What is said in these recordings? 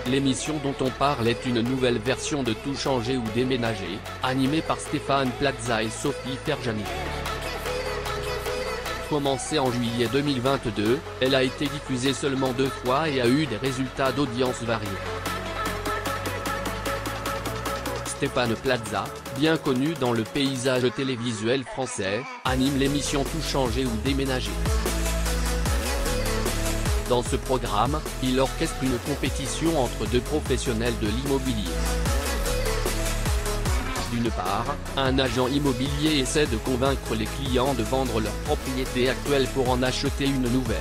L'émission dont on parle est une nouvelle version de Tout changer ou déménager, animée par Stéphane Plaza et Sophie Ferjani. Commencée en juillet 2022, elle a été diffusée seulement 2 fois et a eu des résultats d'audience variés. Stéphane Plaza, bien connu dans le paysage télévisuel français, anime l'émission Tout changer ou déménager. Dans ce programme, il orchestre une compétition entre 2 professionnels de l'immobilier. D'une part, un agent immobilier essaie de convaincre les clients de vendre leur propriété actuelle pour en acheter une nouvelle.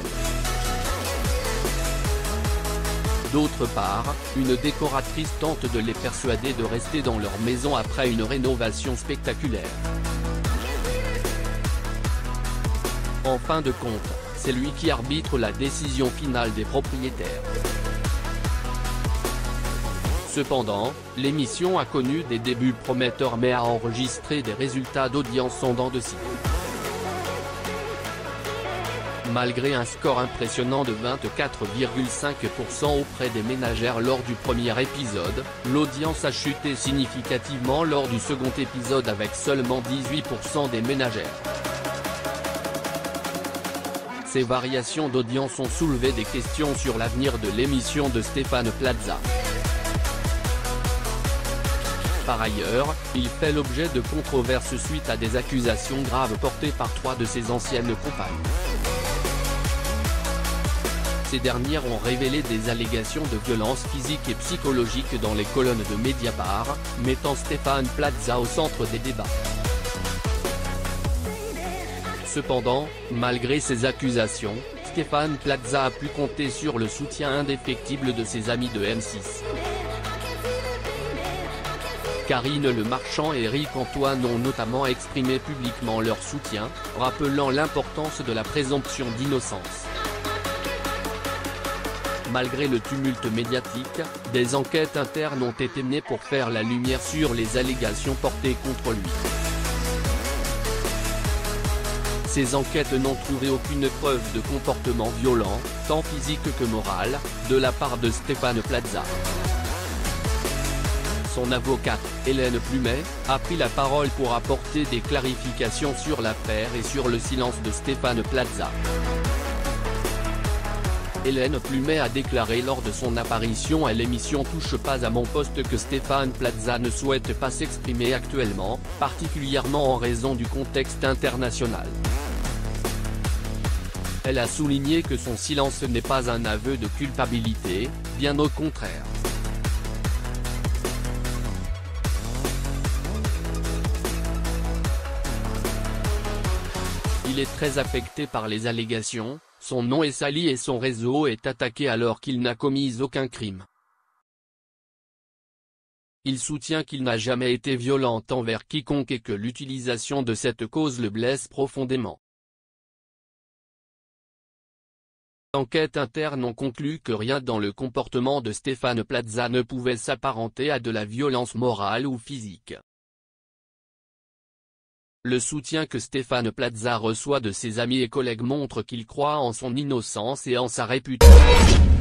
D'autre part, une décoratrice tente de les persuader de rester dans leur maison après une rénovation spectaculaire. En fin de compte, c'est lui qui arbitre la décision finale des propriétaires. Cependant, l'émission a connu des débuts prometteurs mais a enregistré des résultats d'audience en dents de scie. Malgré un score impressionnant de 24,5% auprès des ménagères lors du premier épisode, l'audience a chuté significativement lors du second épisode avec seulement 18% des ménagères. Ces variations d'audience ont soulevé des questions sur l'avenir de l'émission de Stéphane Plaza. Par ailleurs, il fait l'objet de controverses suite à des accusations graves portées par 3 de ses anciennes compagnes. Ces dernières ont révélé des allégations de violence physique et psychologique dans les colonnes de Mediapart, mettant Stéphane Plaza au centre des débats. Cependant, malgré ces accusations, Stéphane Plaza a pu compter sur le soutien indéfectible de ses amis de M6. Karine Le Marchand et Eric Antoine ont notamment exprimé publiquement leur soutien, rappelant l'importance de la présomption d'innocence. Malgré le tumulte médiatique, des enquêtes internes ont été menées pour faire la lumière sur les allégations portées contre lui. Ces enquêtes n'ont trouvé aucune preuve de comportement violent, tant physique que moral, de la part de Stéphane Plaza. Son avocate, Hélène Plumet, a pris la parole pour apporter des clarifications sur l'affaire et sur le silence de Stéphane Plaza. Hélène Plumet a déclaré lors de son apparition à l'émission Touche pas à mon poste que Stéphane Plaza ne souhaite pas s'exprimer actuellement, particulièrement en raison du contexte international. Elle a souligné que son silence n'est pas un aveu de culpabilité, bien au contraire. Il est très affecté par les allégations, son nom est sali et son réseau est attaqué alors qu'il n'a commis aucun crime. Il soutient qu'il n'a jamais été violent envers quiconque et que l'utilisation de cette cause le blesse profondément. L'enquête interne ont conclu que rien dans le comportement de Stéphane Plaza ne pouvait s'apparenter à de la violence morale ou physique. Le soutien que Stéphane Plaza reçoit de ses amis et collègues montre qu'il croit en son innocence et en sa réputation.